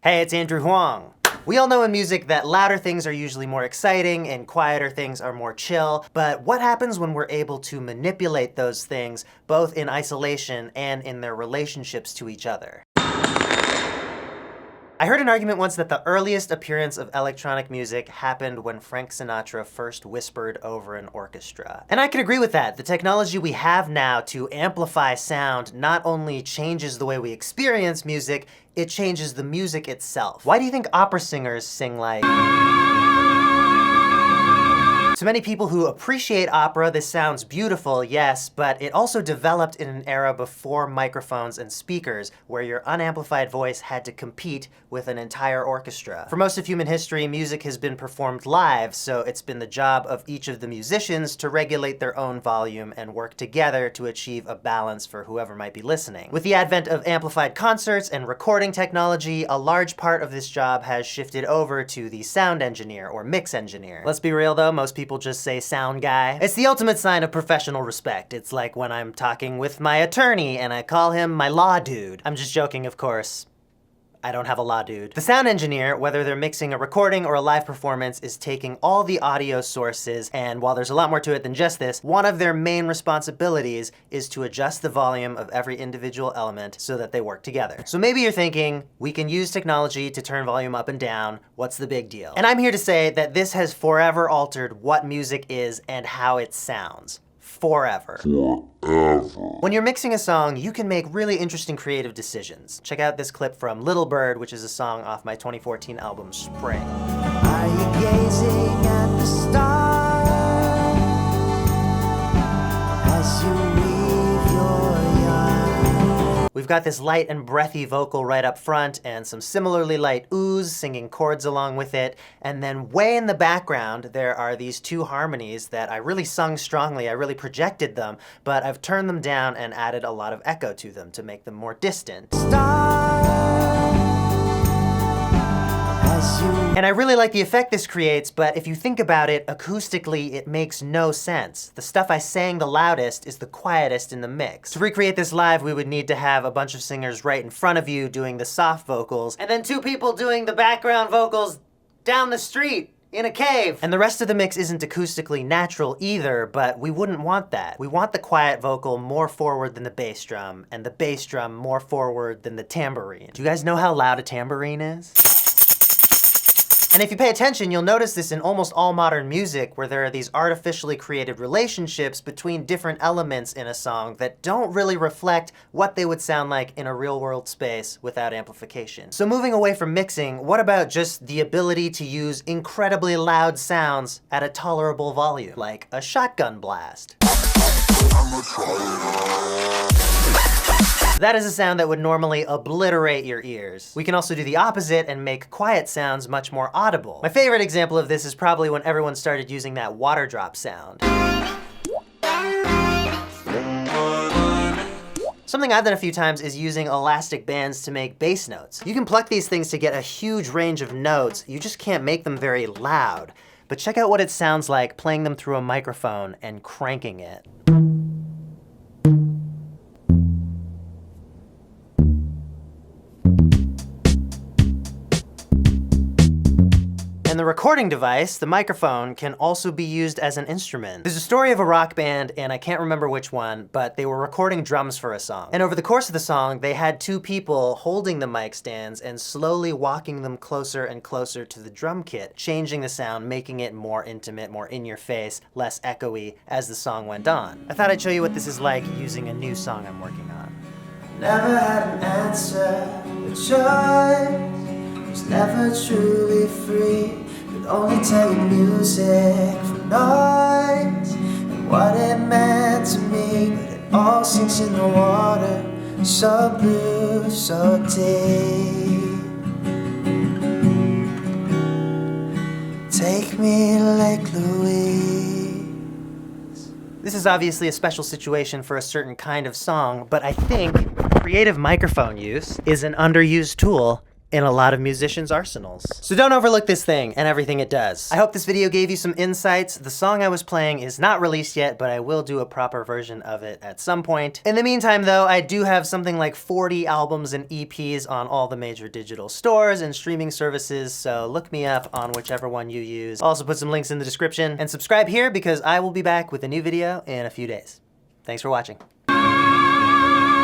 Hey, it's Andrew Huang. We all know in music that louder things are usually more exciting and quieter things are more chill, but what happens when we're able to manipulate those things both in isolation and in their relationships to each other? I heard an argument once that the earliest appearance of electronic music happened when Frank Sinatra first whispered over an orchestra. And I can agree with that. The technology we have now to amplify sound not only changes the way we experience music, it changes the music itself. Why do you think opera singers sing like... To many people who appreciate opera, this sounds beautiful, yes, but it also developed in an era before microphones and speakers, where your unamplified voice had to compete with an entire orchestra. For most of human history, music has been performed live, so it's been the job of each of the musicians to regulate their own volume and work together to achieve a balance for whoever might be listening. With the advent of amplified concerts and recording technology, a large part of this job has shifted over to the sound engineer or mix engineer. Let's be real though, most people just say sound guy. It's the ultimate sign of professional respect. It's like when I'm talking with my attorney and I call him my law dude. I'm just joking, of course. I don't have a law dude. The sound engineer, whether they're mixing a recording or a live performance, is taking all the audio sources, and while there's a lot more to it than just this, one of their main responsibilities is to adjust the volume of every individual element so that they work together. So maybe you're thinking, we can use technology to turn volume up and down, what's the big deal? And I'm here to say that this has forever altered what music is and how it sounds. Forever. When you're mixing a song, you can make really interesting creative decisions. Check out this clip from Little Bird, which is a song off my 2014 album, Spring. Are you gazing at the stars as you weave your yarn? We've got this light and breathy vocal right up front and some similarly light oohs singing chords along with it. And then way in the background, there are these two harmonies that I really sung strongly, I really projected them, but I've turned them down and added a lot of echo to them to make them more distant. And I really like the effect this creates, but if you think about it, acoustically, it makes no sense. The stuff I sang the loudest is the quietest in the mix. To recreate this live, we would need to have a bunch of singers right in front of you doing the soft vocals, and then two people doing the background vocals down the street in a cave. And the rest of the mix isn't acoustically natural either, but we wouldn't want that. We want the quiet vocal more forward than the bass drum, and the bass drum more forward than the tambourine. Do you guys know how loud a tambourine is? And if you pay attention, you'll notice this in almost all modern music, where there are these artificially created relationships between different elements in a song that don't really reflect what they would sound like in a real-world space without amplification. So moving away from mixing, what about just the ability to use incredibly loud sounds at a tolerable volume, like a shotgun blast? That is a sound that would normally obliterate your ears. We can also do the opposite and make quiet sounds much more audible. My favorite example of this is probably when everyone started using that water drop sound. Something I've done a few times is using elastic bands to make bass notes. You can pluck these things to get a huge range of notes, you just can't make them very loud. But check out what it sounds like playing them through a microphone and cranking it. And the recording device, the microphone, can also be used as an instrument. There's a story of a rock band, and I can't remember which one, but they were recording drums for a song. And over the course of the song, they had two people holding the mic stands and slowly walking them closer and closer to the drum kit, changing the sound, making it more intimate, more in your face, less echoey as the song went on. I thought I'd show you what this is like using a new song I'm working on. Never had an answer, but choice was never truly free. Could only tell you music from noise and what it meant to me. But it all sinks in the water, so blue, so deep. Take me to Lake Louise. This is obviously a special situation for a certain kind of song, but I think creative microphone use is an underused tool in a lot of musicians' arsenals. So don't overlook this thing and everything it does. I hope this video gave you some insights. The song I was playing is not released yet, but I will do a proper version of it at some point. In the meantime though, I do have something like 40 albums and EPs on all the major digital stores and streaming services, so look me up on whichever one you use. I'll also put some links in the description, and subscribe here because I will be back with a new video in a few days. Thanks for watching.